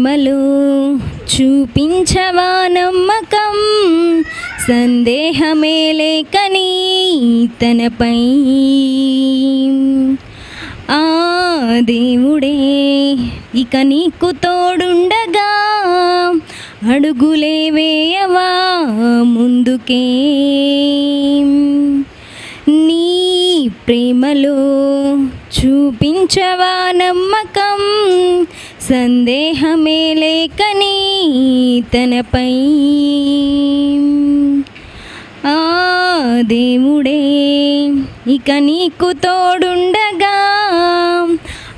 ప్రేమలో చూపించవా నమ్మకం, సందేహమే లేకని తనపై. ఆ దేవుడే ఇక నీకు తోడుండగా అడుగులే వేయవా ముందుకే. నీ ప్రేమలో చూపించవా నమ్మకం, సందేహమే లేకని తనపై. ఆ దేవుడే ఇక నీకు తోడుండగా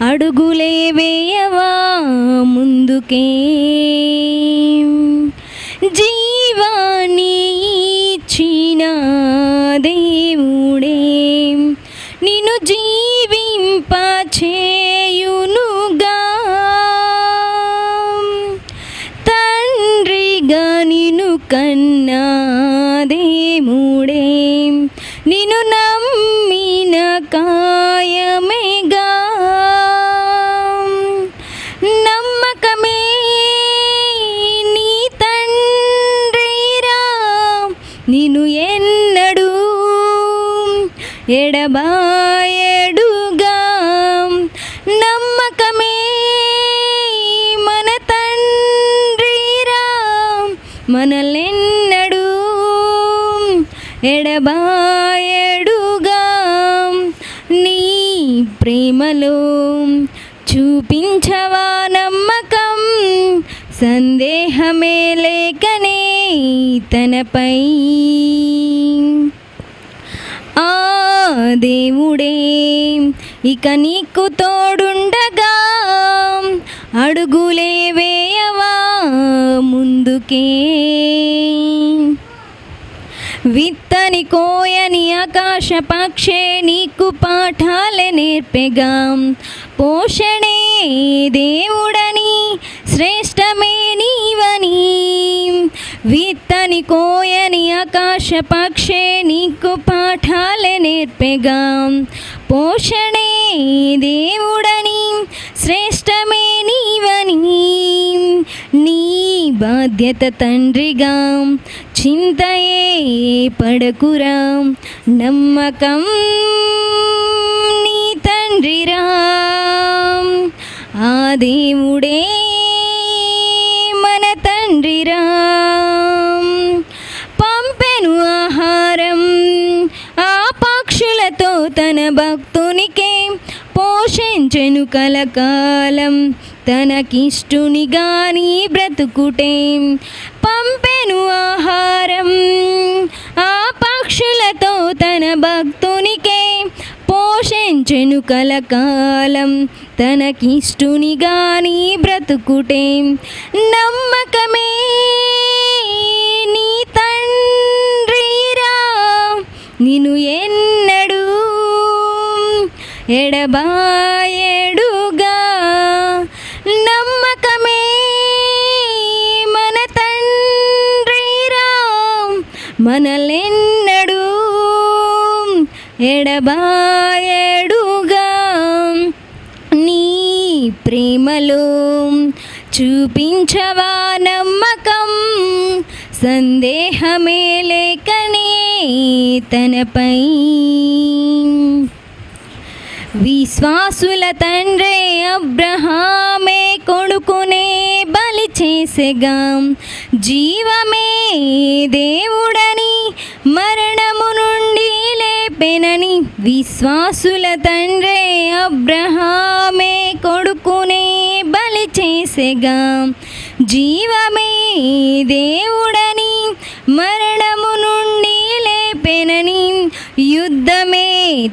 అడుగులే వేయవా ముందుకే. జీవాన్ని ఇచ్చిన దేవుడే నిన్ను జీవింపచేయునుగా, తండ్రిగా నిన్ను కన్నా దేవుడే నిన్ను నమ్మిన కాయమేగా. నమ్మకమే నీ తండ్రిరా నిన్ను ఎన్నడూ ఎడబాయడుగా. నమ్మకమే మన తండ్రిరా మనలెన్నడూ ఎడబాయడుగా. నీ ప్రేమలో చూపించవా నమ్మకం, సందేహమే లేకనే తనపై. ఆ దేవుడే ఇక నీకు తోడుండగా అడుగులే వేయవా ముందుకే. విత్తని కోయని ఆకాశ పక్షే నీకు పాఠాలే నేర్పెగా, పోషణే దేవుడని శ్రేష్టమే నీవని. విత్తని కోయని ఆకాశ పక్షే నీకు పాఠాలే నేర్పెగా, పోషణే దేవుడని శ్రేష్టమే నీవని. నీ బాధ్యత తండ్రిగా చింతయే పడకురా, నమ్మకం నీ తండ్రిరా. ఆ దేవుడే మన తండ్రిరా. పంపెను ఆహారం ఆ పక్షులతో తన భక్తునికే, పోషించెను కలకాలం తనకిష్టునిగా నీ బ్రతుకుటే. పంపెను ఆహారం ఆ పక్షులతో తన భక్తునికే, పోషించెను కలకాలం తనకిష్టునిగా నీ బ్రతుకుటే. నమ్మకమే నీ తండ్రిరా నిన్ను ఎన్నడూ ఎడబాయడుగా. నమ్మకమే మన తండ్రిరా మనలెన్నడూ ఎడబాయడుగా. నీ ప్రేమలో చూపించవా నమ్మకం, సందేహమే లేకనే తనపై. విశ్వాసుల తండ్రే అబ్రహామే కొడుకునే బలి చేసెగా, జీవమే దేవుడని మరణము నుండి లేపెనని. విశ్వాసుల తండ్రే అబ్రహామే కొడుకునే బలి చేసెగా, జీవమే దేవుడని మరణము నుండి లేపెనని. యుద్ధమే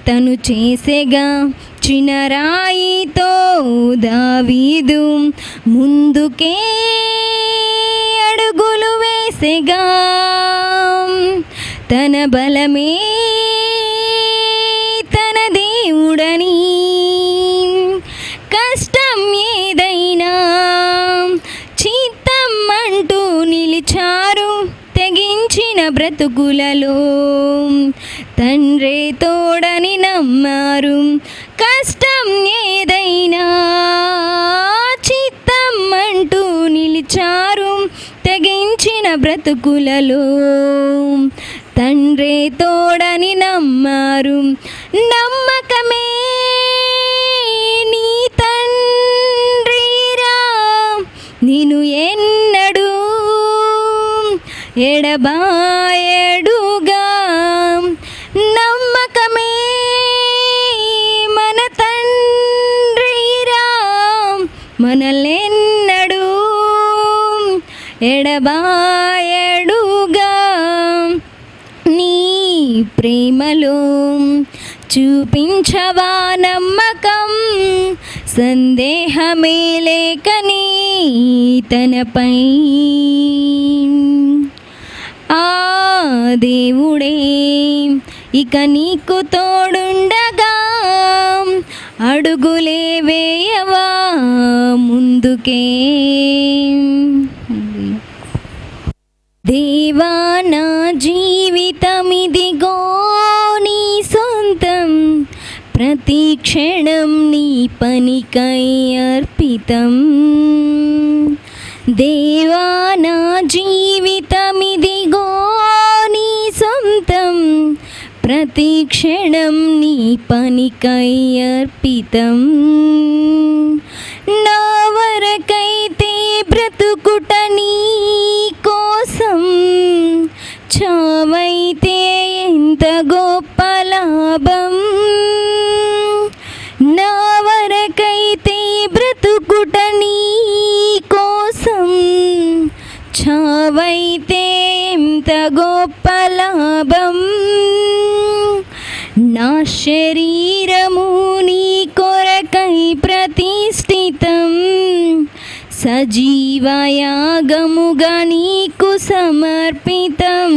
తను చేసెగా, చినరాయితో దావీదు ముందుకే అడుగులు వేసెగా. తన బలమే తన దేవుడని, కష్టం ఏదైనా చిత్తం అంటూ నిలిచారు తెగించిన బ్రతుకులలో. తండ్రే తోడని నమ్మారు, కష్టం ఏదైనా చిత్తం అంటూ బ్రతుకులలో తండ్రే తోడని నమ్మారు. నమ్మకమే నీ తండ్రిరా, నిన్ను ఎన్నడూ ఎడబాయడుగా. నమ్మకమే మన తండ్రిరా, మనల్నెన్నడూ ఎడబాయడుగా. నీ ప్రేమలో చూపించవా నమ్మకం, సందేహమే లేకని తనపై. ఆ దేవుడే ఇక నీకు తోడుండగా, అడుగులే వేయవా ముందుకే. దేవా నా జీవితమిదిగో నీ సొంతం, ప్రతి క్షణం నీ పనికై అర్పితం. దేవా నా జీవితమిదిగో నీ సొంతం, ప్రతి క్షణం నీ పనికై అర్పితం. నా వరకైతే బ్రతుకుట నీ కోసం, చావైతే ఎంత గొప్ప లాభం. నా వరకైతే బ్రతుకుట నీ కోసం, చావైతే ఎంత గొప్ప లాభం. నా శరీరము నీ కొరకై ప్రతిష్ఠితం, సజీవయాగముగా నీకు సమర్పితం.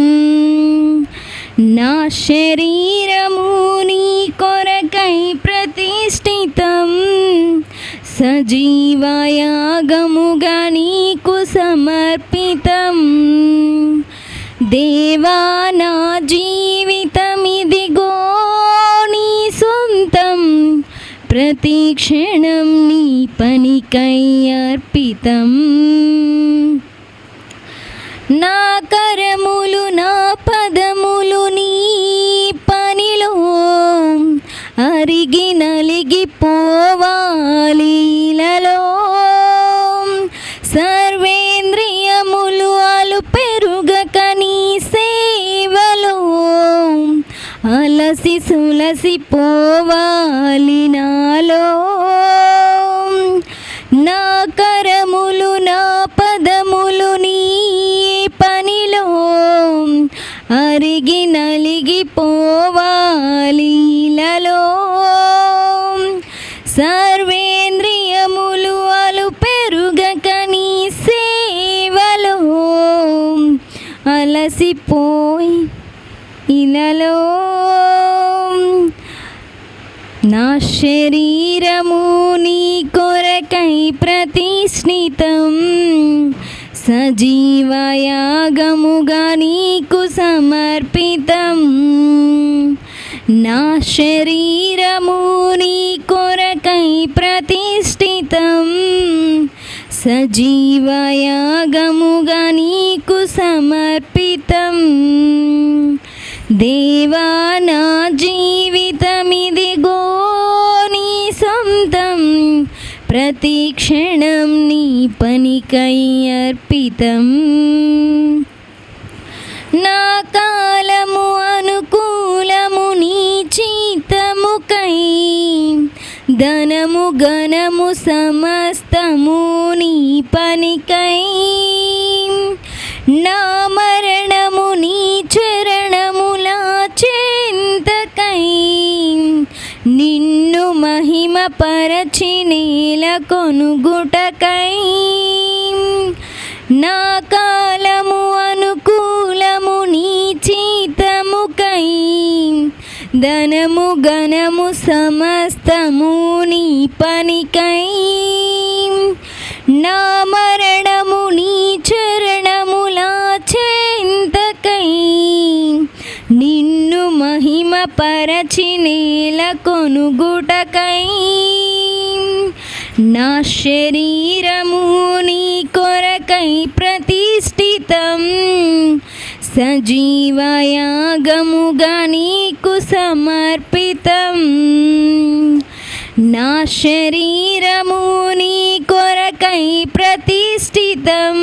నా శరీరము నీ కొరకై ప్రతిష్ఠితం, సజీవయాగముగా నీకు సమర్పితం. దేవా నా జీవితమిదిగో నీ సొంతం, ప్రతి క్షణం నీ పనికై అర్పితం. నా కరములు నా పదములు నీ పనిలో అరిగి నలిగిపోవాలిలలో. సర్వేంద్రియములు అలు పెరుగక నీ సేవలో, అలసి సులసిపోవాలి నాలో. నా కరములు నా పదములు నీ పనిలో అరిగి నలిగిపోవాలిలలో. సర్వేంద్రియములు అలు పెరుగక నీ సేవలో, అలసిపోయి ఇలలో. నా శరీరము నీ కొరకై ప్రతిష్ఠితం, సజీవయాగముగా నీకు సమర్పితం. నా శరీరము నీ కొరకై ప్రతిష్ఠితం, సజీవయాగముగా నీకు సమర్పితం. దేవా నా జీవితమిదిగో నీ సొంతం, ప్రతి క్షణం నీ పనికై అర్పితం. నా కాలము అనుకూలము నీ చిత్తముకై, ధనము ఘనము సమస్తము నీ పనికై. నా మరణము నీ చరణముల చెంతకై, నిన్ను మహిమ పరచి నేల కొనుగుటకై. నా కాలము అనుకూలము నీ చిత్తముకై, ధనము ఘనము సమస్తము నీ పనికై. నా మరణము నీ చరణముల చెంతకై, నిన్ను మహిమ పరచి నేల కొనుగుటకై. నా శరీరము నీ కొరకై ప్రతిష్ఠితం, సజీవయాగముగా నీకు సమర్పితం. నా శరీరము నీ కొరకై ప్రతిష్ఠితం.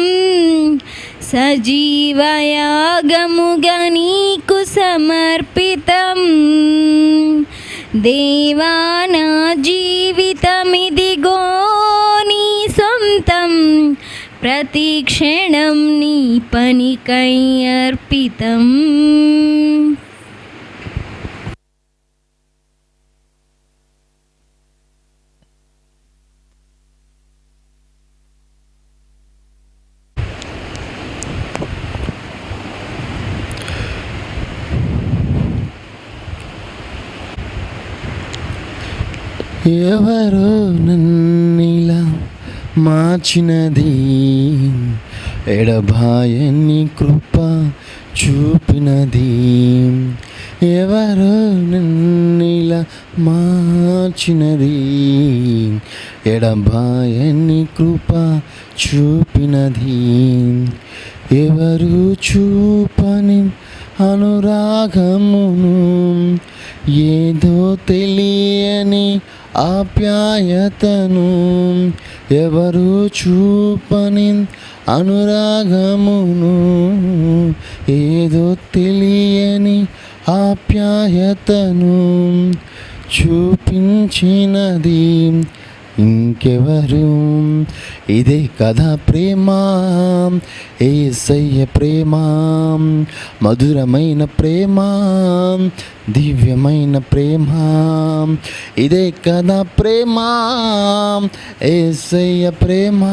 సజీవయాగముగా నీకు సమర్పితం. దేవా నా జీవితమిదిగో నీ సొంతం. ప్రతి క్షణం నీ పనికై అర్పితం. ఎవరో నన్నిలా మార్చినది, ఎడబాయని కృప చూపినది. ఎవరో నన్నిలా మార్చినది, ఎడబాయని కృప చూపినది. ఎవరు చూపని అనురాగమును, ఏదో తెలియని ఆప్యాయతను, ఎవరు చూపని అనురాగమును, ఏదో తెలియని ఆప్యాయతను చూపించినది ఇంకెవరు. ఇదే కదా ప్రేమ, యేసయ్య ప్రేమ, మధురమైన ప్రేమ, దివ్యమైన ప్రేమ. ఇదే కదా ప్రేమ, యేసయ్య ప్రేమ,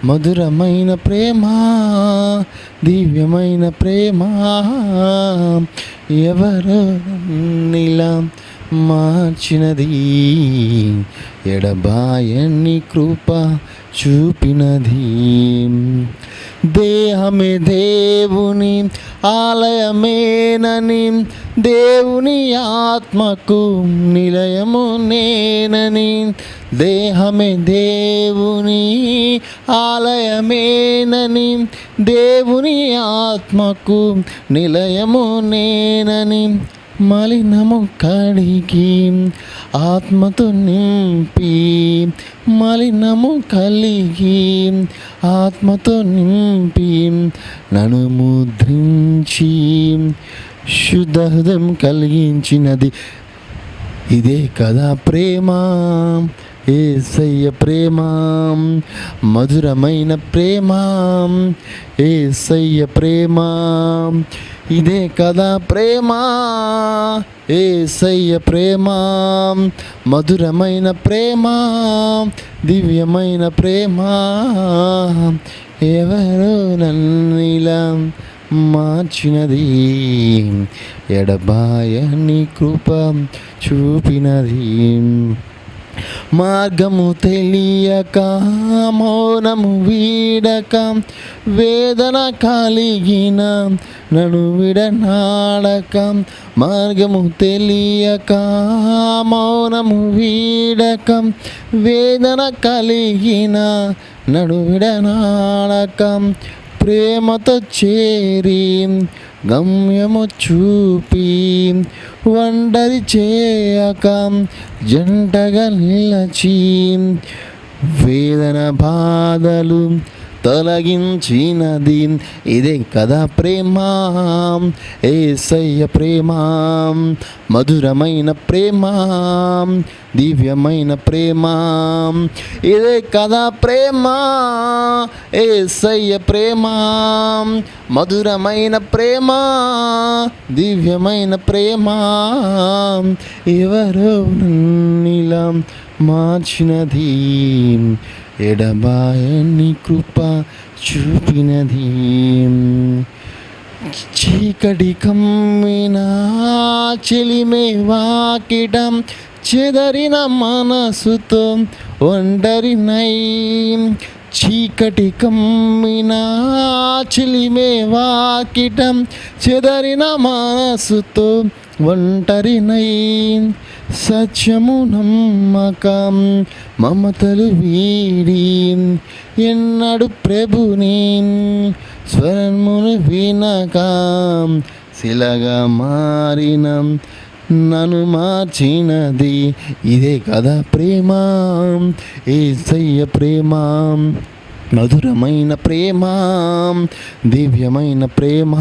మధురమైన ప్రేమ, దివ్యమైన ప్రేమ. ఎవరు నీలా మార్చినది, ఎడబాయని కృప చూపినది. దేహమే దేవుని ఆలయమేనని, దేవుని ఆత్మకు నిలయము నేనని. దేహమే దేవుని ఆలయమేనని, దేవుని ఆత్మకు నిలయము నేనని. మలినము కడిగి ఆత్మతో నింపి, మలినము కలిగి ఆత్మతో నింపి, నన్ను ముద్రించి శుద్ధ హృదయం కలిగించినది. ఇదే కదా ప్రేమ, యేసయ్య ప్రేమ, మధురమైన ప్రేమ, యేసయ్య ప్రేమ. ఇదే కదా ప్రేమ, యేసయ్య ప్రేమ, మధురమైన ప్రేమ, దివ్యమైన ప్రేమ. ఎవరో నన్నిలా మార్చినది, ఎడబాయని కృప చూపినది. మార్గము తెలియక మౌనము వీడక, వేదన కలిగిన నన్ను విడనాడక. మార్గము తెలియక మౌనము వీడక, వేదన కలిగిన నన్ను విడనాడక. ప్రేమతో చేరి గమ్యము చూపి, ఒంటరి చేయక జంటగా నిలచి, వేదన బాధలు తొలగించినది. ఇదే కదా ప్రేమ, యేసయ్య ప్రేమ, మధురమైన ప్రేమ, దివ్యమైన ప్రేమ. ఇదే కదా ప్రేమ, యేసయ్య ప్రేమ, మధురమైన ప్రేమ, దివ్యమైన ప్రేమ. ఎవరో నీలా మార్చినది, ఎడబాయని కృప చూపినది. చీకటి కమ్మిన చెలిమే వాకిటం, చెదరిన మనసుతో ఒంటరినై. చీకటి కమ్మిన చెలిమే వాకిటం, చెదరిన మనసుతో ఒంటరినై. సత్యము నమ్మకం మమతలు వీడి, ఎన్నడు ప్రభుని స్వరమును వినక శిలగా మారిన నన్ను మార్చినది ఇదే కదా ప్రేమ, యేసయ్య ప్రేమ, మధురమైన ప్రేమ, దివ్యమైన ప్రేమ,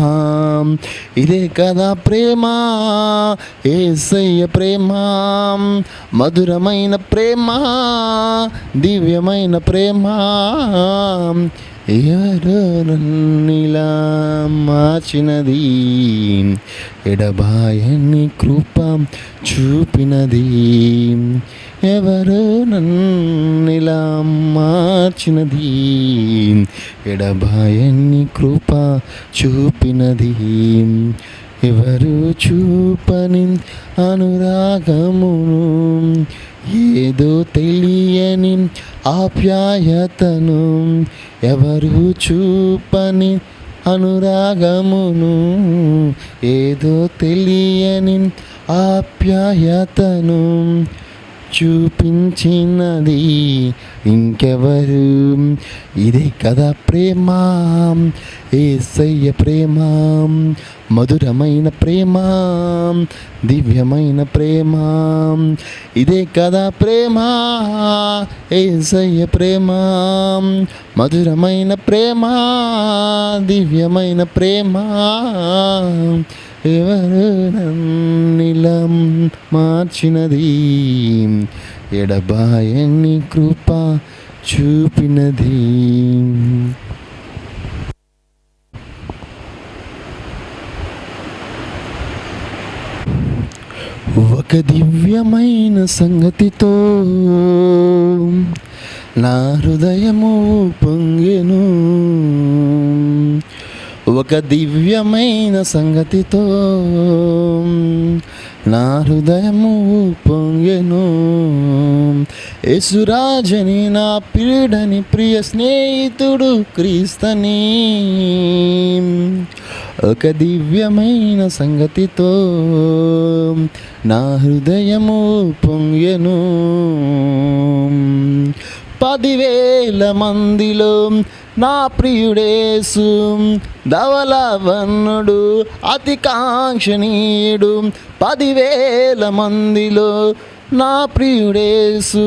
ఇదే కదా ప్రేమ, యేసయ్య ప్రేమ, మధురమైన ప్రేమ, దివ్యమైన ప్రేమ. ఎవరు నన్నిలా మార్చినది, ఎడబాయని కృప చూపినది. ఎవరు నన్నిలా మార్చినది, ఎడబాయని కృప చూపినది. ఎవరు చూపని అనురాగమును, ఏదో తెలియని ఆప్యాయతను, ఎవరు చూపని అనురాగమును, ఏదో తెలియని ఆప్యాయతను చూపించినది ఇంకెవరు, ఇదే కదా ప్రేమ, యేసయ్య ప్రేమ, మధురమైన ప్రేమ, దివ్యమైన ప్రేమ, ఇదే కదా ప్రేమ, యేసయ్య ప్రేమ, మధురమైన ప్రేమ, దివ్యమైన ప్రేమ. ఎవరు నన్నిలా మార్చినది, ఎడబాయని కృప చూపినది. ఒక దివ్యమైన సంగతితో నా హృదయము పొంగెను, ఒక దివ్యమైన సంగతితో నా హృదయము పొంగెను. యేసురాజని నా ప్రియుడని ప్రియ స్నేహితుడు క్రీస్తని, ఒక దివ్యమైన సంగతితో నా హృదయము పొంగెను. 10,000 మందిలో నా ప్రియుడేసు ధవలవర్ణుడు అతి కాంక్షణీయుడు. 10,000 మందిలో నా ప్రియుడేసు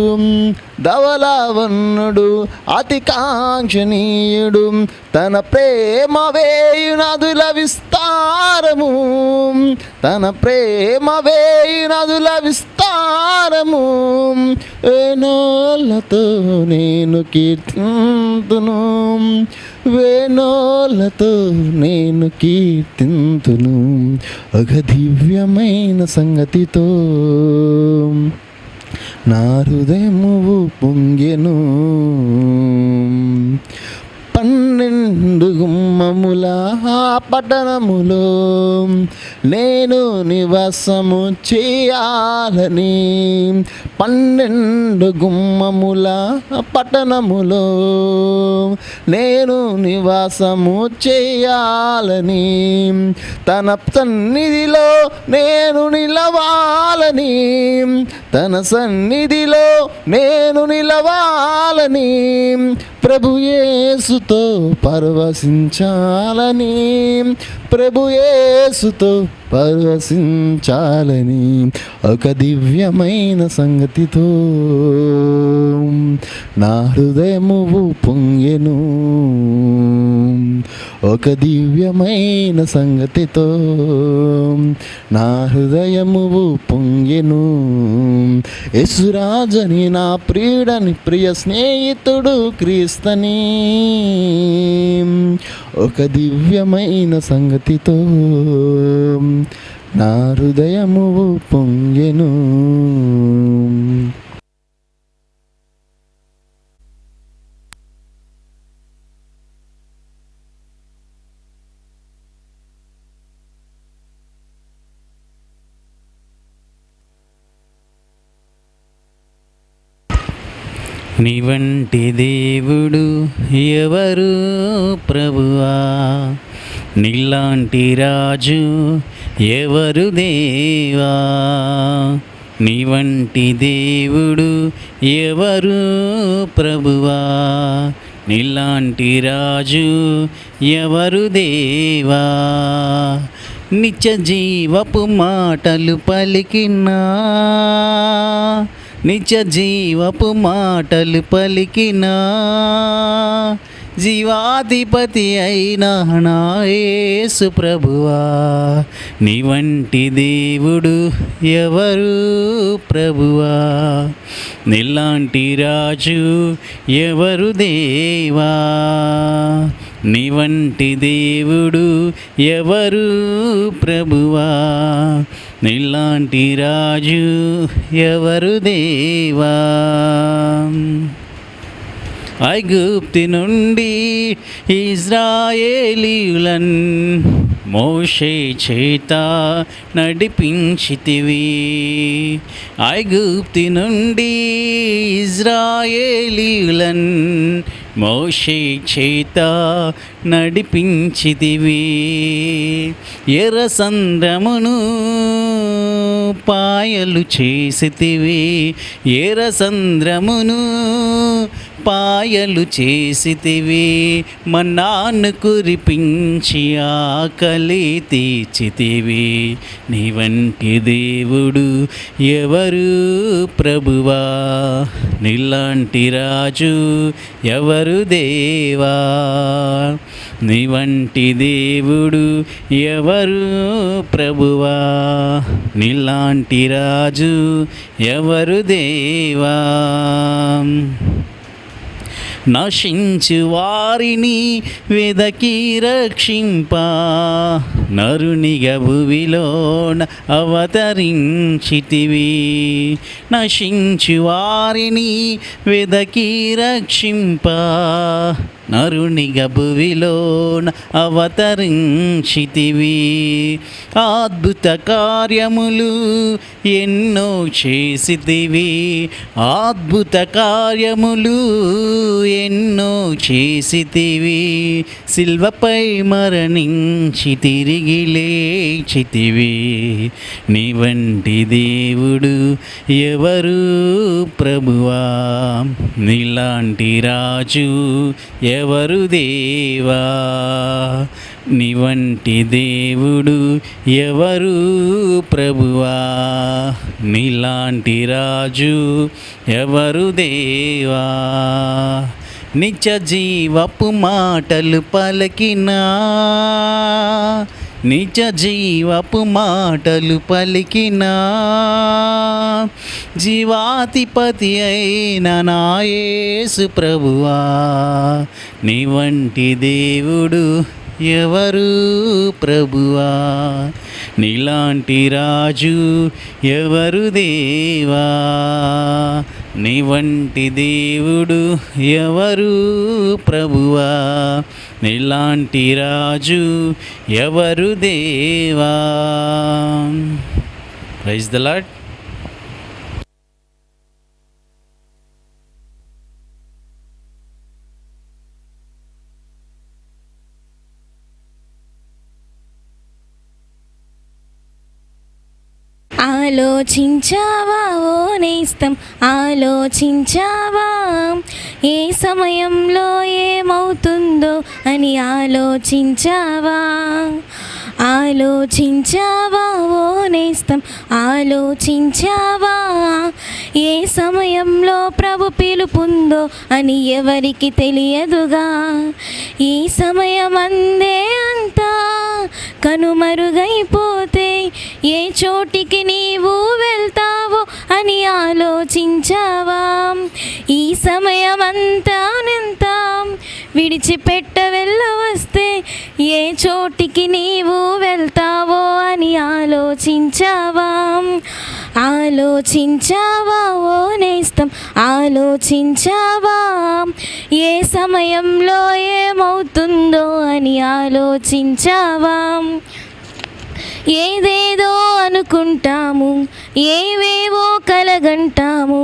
ధవలవర్ణుడు అతి కాంక్షణీయుడు. తన ప్రేమ వేయు నదుల విస్తారము, తన ప్రేమ వేయు నదుల విస్తారము. వేణోళ్ళతో నేను కీర్తింతును, వేణోళ్ళతో నేను కీర్తింతును. ఒక దివ్యమైన సంగతితో నా హృదయము పొంగెను. 12 గుమ్మముల పట్టణములో నేను నివాసము చేయాలని, 12 గుమ్మముల పట్టణములో నేను నివాసము చేయాలని, తన సన్నిధిలో నేను నిలవాలని, తన సన్నిధిలో నేను నిలవాలని, ప్రభు యేసుతో పరవశించాలని, ప్రభు యేసుతో పరవశించాలని. ఒక దివ్యమైన సంగతితో నా హృదయము పొంగెను, ఒక దివ్యమైన సంగతితో నా హృదయము పొంగెను. యేసురాజని నా ప్రియుడని ప్రియ స్నేహితుడు క్రీస్తని, ఒక దివ్యమైన సంగతితో నా హృదయము పొంగెను. నీ వంటి దేవుడు ఎవరు ప్రభువా, నీలాంటి రాజు ఎవరు దేవా. నీ వంటి దేవుడు ఎవరు ప్రభువా, నీలాంటి రాజు ఎవరు దేవా, నిత్య జీవపు మాటలు పలికినా, నిత్య జీవపు మాటలు పలికినా, జీవాధిపతి అయిన నా యేసు ప్రభువా, నీ వంటి దేవుడు ఎవరు ప్రభువా, నీలాంటి రాజు ఎవరు దేవా, నీ వంటి దేవుడు ఎవరు ప్రభువా, నీలాంటి రాజు ఎవరు దేవా. ఐగుప్తు నుండి ఇజ్రాయేలీయులన్ మోషే చేత నడిపించితివి, ఐగుప్తు నుండి ఇజ్రాయేలీయులన్ మోషే చేత నడిపించితివి, ఎర్రసంద్రమును పాయలు చేసితివి, ఎర్రసంద్రమును పాయలు చేసితివి, మన్నాను కురిపించి ఆకలి తీర్చితివి, నీ వంటి దేవుడు ఎవరు ప్రభువా, నీలాంటి రాజు ఎవరు దేవా, నీ వంటి దేవుడు ఎవరు ప్రభువా, నీలాంటి రాజు ఎవరు దేవా. నశించు వారిని వెదకి రక్షింప, నరునిగా భువిలోన అవతరించితివి, నశించు వారిని వెదకి రక్షింప, నరునిగా భువిలోన అవతరించితివి, అద్భుత కార్యములు ఎన్నో చేసితివి, అద్భుత కార్యములు ఎన్నో చేసితివి, సిల్వపై మరణించి తిరిగి లేచితివి, నీ వంటి దేవుడు ఎవరు ప్రభువా, నీలాంటి రాజు ఎవరు దేవా, నీ వంటి దేవుడు ఎవరు ప్రభువా, నీలాంటి రాజు ఎవరు దేవా, నిత్య జీవపు మాటలు పలికినా, నిత్య జీవపు మాటలు పలికినా, జీవాధిపతి అయిన నా యేసు ప్రభువా, నీ వంటి దేవుడు ఎవరు ప్రభువా, నీలాంటి రాజు ఎవరు దేవా, నీ వంటి దేవుడు ఎవరు ప్రభువా, నీలాంటి రాజు ఎవరు దేవా. Praise the lord. ఆలోచించావా ఓ నేస్తం, ఆలోచించావా ఏ సమయంలో ఏమవుతుందో అని ఆలోచించావా, ఆలోచించావా ఓ నేస్తం, ఆలోచించావా ఏ సమయంలో ప్రభు పిలుపుందో అని ఎవరికి తెలియదుగా, ఈ సమయమందే అంతా కనుమరుగైపోతే ఏ చోటికి నీవు వెళ్తావో అని ఆలోచించావా, ఈ సమయమంతా విడిచిపెట్ట వెళ్ళవస్తే ఏ చోటికి నీవు వెళ్తావో అని ఆలోచించావా, ఆలోచించావా ఓ నేస్తం, ఆలోచించావా ఏ సమయంలో ఏమవుతుందో అని ఆలోచించావా. ఏదేదో అనుకుంటాము, ఏవేవో కలగంటాము,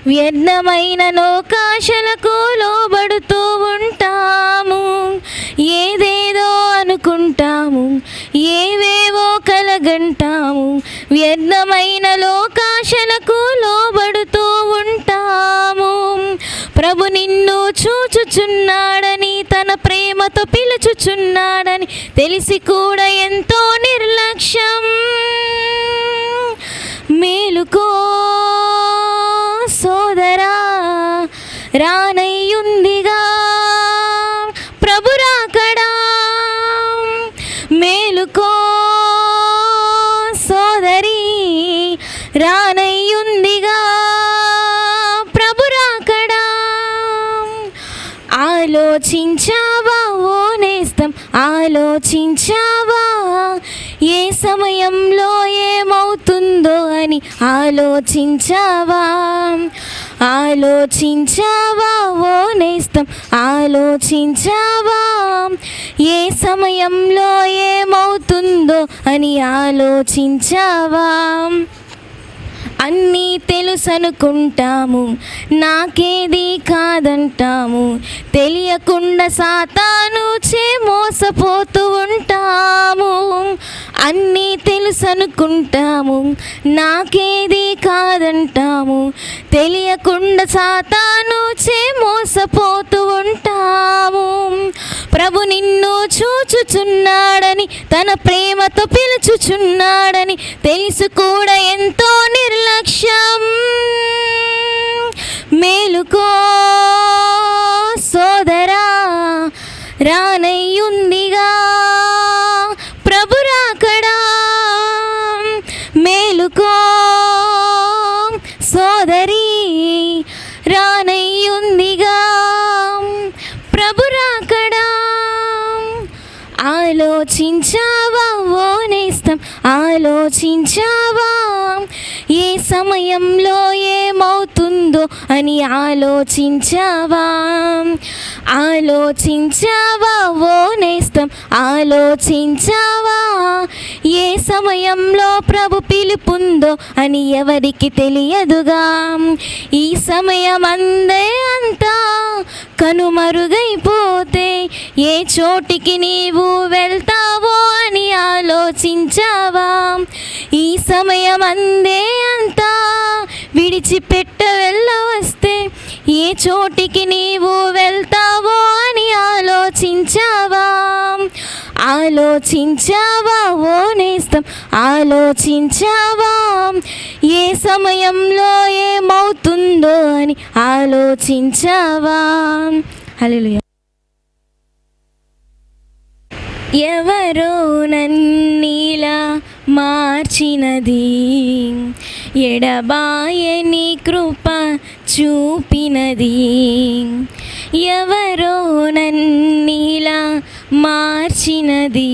వ్యర్థమైన లోకాశలకు లోబడుతూ ఉంటాము, ఏదేదో అనుకుంటాము, ఏవేవో కలగంటాము, వ్యర్థమైన లోకాశలకు లోబడుతూ ఉంటాము. ప్రభు నిన్ను చూచుచున్నాడు, చూచుచున్నాడని, తన ప్రేమతో పిలుచుచున్నాడని తెలిసి కూడా ఎంతో నిర్లక్ష్యం. మేలుకో సోదరా, రానయ్యుందిగా ప్రభు రాకడా. మేలుకో సోదరి, రానయ్యుందిగా ప్రభు రాకడా. ఆలోచించావా ఓ నేస్తం, ఆలోచించావా ఏ సమయంలో ఏమవుతుందో అని? ఆలోచించావా, ఆలోచించావా ఓ నేస్తం, ఆలోచించావా ఏ సమయంలో ఏమవుతుందో అని? ఆలోచించావా? అన్నీ తెలుసనుకుంటాము, నాకేది కాదంటాము, తెలియకుండా సాతాను చే మోసపోతూ ఉంటాము. అన్నీ తెలుసనుకుంటాము, నాకేది కాదంటాము, తెలియకుండా సాతాను చే మోసపోతూ ఉంటాము. ప్రభు నిన్ను చూచుచున్నాడని, తన ప్రేమతో పిలుచుచున్నాడని తెలుసు కూడా ఎంతో నిర్లక్ష్యం. మేలుకో సోదరా, రానయ్యుందిగా ప్రభు రాకడా. మేలుకో సోదరి, రానయ్యుందిగా ప్రభు రాకడా. ఆలోచించావా ఓ నేస్తం, ఆలోచించావా ఏ సమయంలో ఏమవుతుందో అని? ఆలోచించావా, ఆలోచించావా ఓ నేస్తం, ఆలోచించావా ఏ సమయంలో ప్రభు పిలుపుందో అని? ఎవరికి తెలియదుగా ఈ సమయం అందే అంతా కనుమరుగైపోతే ఏ చోటికి నీవు వెళ్తావో అని ఆలోచించావా? ఈ సమయం అందే అంతా విడిచిపెట్ట వెళ్ళవస్తే ఏ చోటికి నీవు వెళ్తావో అని ఆలోచించావా? ఆలోచించావా ఓ నేస్తం, ఆలోచించావా ఏ సమయంలో ఏమవుతుందో అని? ఆలోచించావా? హల్లెలూయా. ఎవరో నన్నీలా మార్చినది, ఎడబాయని కృప చూపినది. ఎవరో నన్నీలా మార్చినది,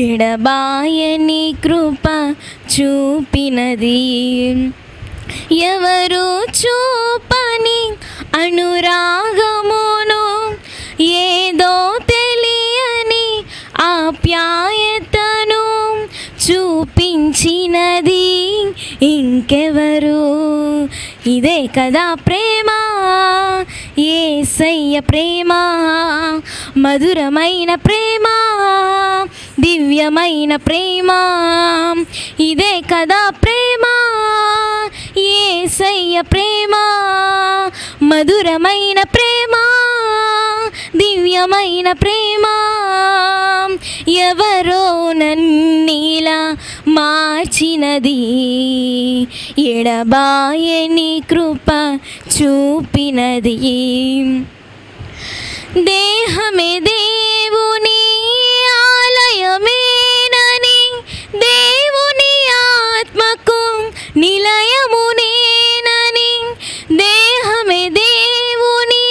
ఎడబాయని కృప చూపినది. ఎవరు చూపని అనురాగమును, ఏదో తెలియని ఆప్యాయతను చూపించినది ఇంకెవరు? ఇదే కదా ప్రేమ, యేసయ్య ప్రేమ, మధురమైన ప్రేమ, దివ్యమైన ప్రేమ. ఇదే కదా ప్రేమ, యేసయ్య ప్రేమ, మధురమైన ప్రేమ, దివ్యమైన ప్రేమ. ఎవరో నన్నీలా మార్చినది, ఎడబాయని కృప చూపినది. దేహమే దేవుని ఆలయమేనని, దేవుని ఆత్మకు నిలయమునేనని. దేహమే దేవుని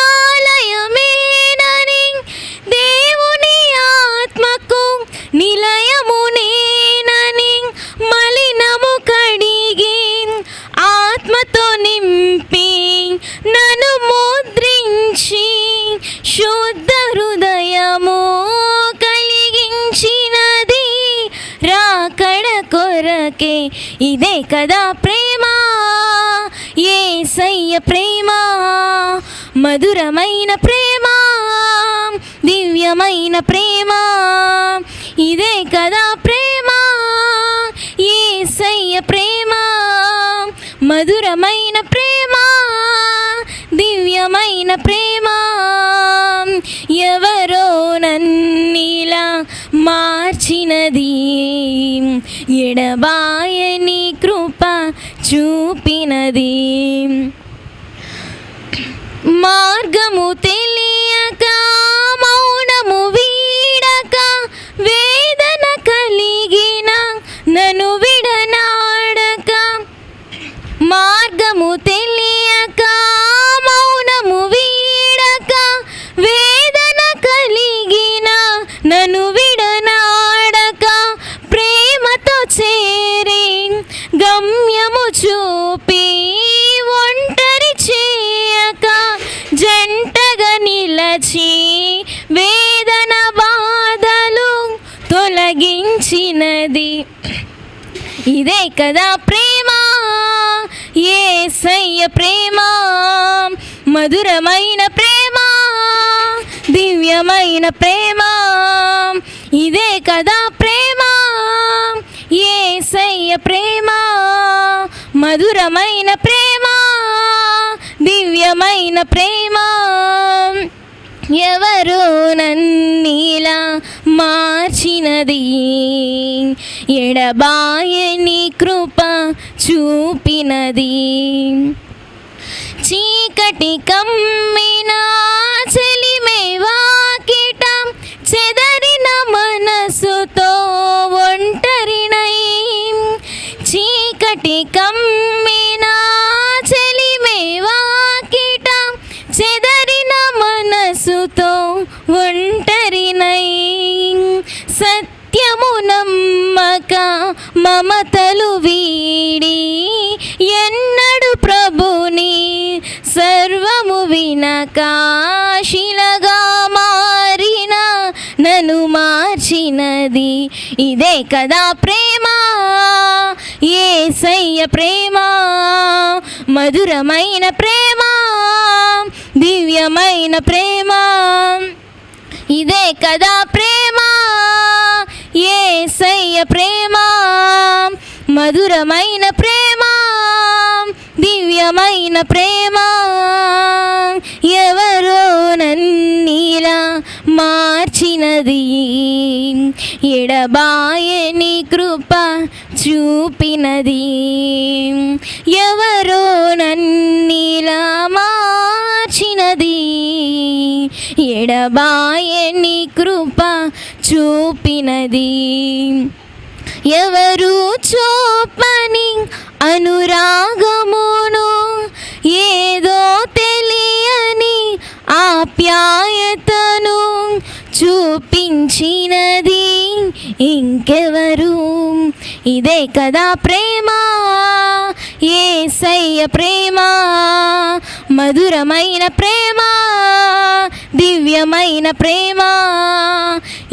ఆలయమేనని, దేవుని ఆత్మకు నిలయమునేనని. మలినము కడిగి ఆత్మతో నింపి నన్ను ముద్రించి శుద్ధ హృదయము కలిగించినది రాకడ కొరకే. ఇదే కదా ప్రేమ, యేసయ్య ప్రేమ, మధురమైన ప్రేమ, దివ్యమైన ప్రేమ. ఇదే కదా ప్రేమ, యేసయ్య ప్రేమ, మధురమైన ప్రేమ, దివ్యమైన ప్రేమ. ఎవరో నన్నిలా మార్చినది, ఎడబాయని కృప చూపినది. మార్గము తెలియక మౌనము వీడక వేదన కలిగిన నన్ను విడనాడక, మార్గము తెలియక మౌనము వీడక వేదన కలిగిన నన్ను విడనాడక, ప్రేమతో చేరి గమ్యము చూపి ఒంటరి చేయక, జంటగా నిలచి వేదన బాధలు తొలగించినది. ఇదే కదా ప్రేమ, యేసయ్య ప్రేమ, మధురమైన ప్రేమ, దివ్యమైన ప్రేమ. ఇదే కదా ప్రేమ, యేసయ్య ప్రేమ, మధురమైన ప్రేమ, దివ్యమైన ప్రేమ. ఎవరో నన్నిలా మార్చినది, ఎడబాయని కృప చూపినది. చీకటి కమ్మిన చెలిమే వాకిట చెదరిన మనసుతో ఒంటరినై, చీకటి కమ్మిన చెలిమే వాకిట చెదరిన మనసుతో ఒంటరినై, సత్యము నమ్మక మమతలు వీడి ఎన్నడు ప్రభుని సర్వము వినక, శిలగా మారిన నన్ను మార్చినది. ఇదే కదా ప్రేమ, యేసయ్య ప్రేమ, మధురమైన ప్రేమ, దివ్యమైన ప్రేమ. ఇదే కదా ప్రేమ, యేసయ్య ప్రేమ, మధురమైన ప్రేమ, దివ్యమైన ప్రేమ. ఎవరో నన్నిలా మార్చినది, ఎడబాయని కృప చూపినది. ఎవరో నన్నిలా మార్చినది, ఎడబాయని కృప చూపినది. ఎవరు చూపని అనురాగమును, ఏదో తెలియని ఆప్యాయతను చూపించినది ఇంకెవరు. ఇదే కదా ప్రేమ, యేసయ్య ప్రేమ, మధురమైన ప్రేమ, దివ్యమైన ప్రేమ.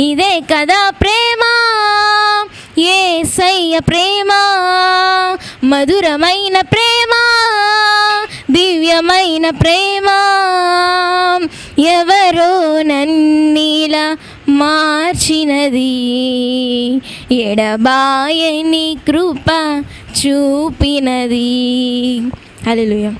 ఇదే కదా ప్రేమ, యేసయ్య ప్రేమ, మధురమైన ప్రేమ, దివ్యమైన ప్రేమ. ఎవరో నన్నిలా మార్చినది, ఎడబాయని కృప చూపినది. హల్లెలూయా.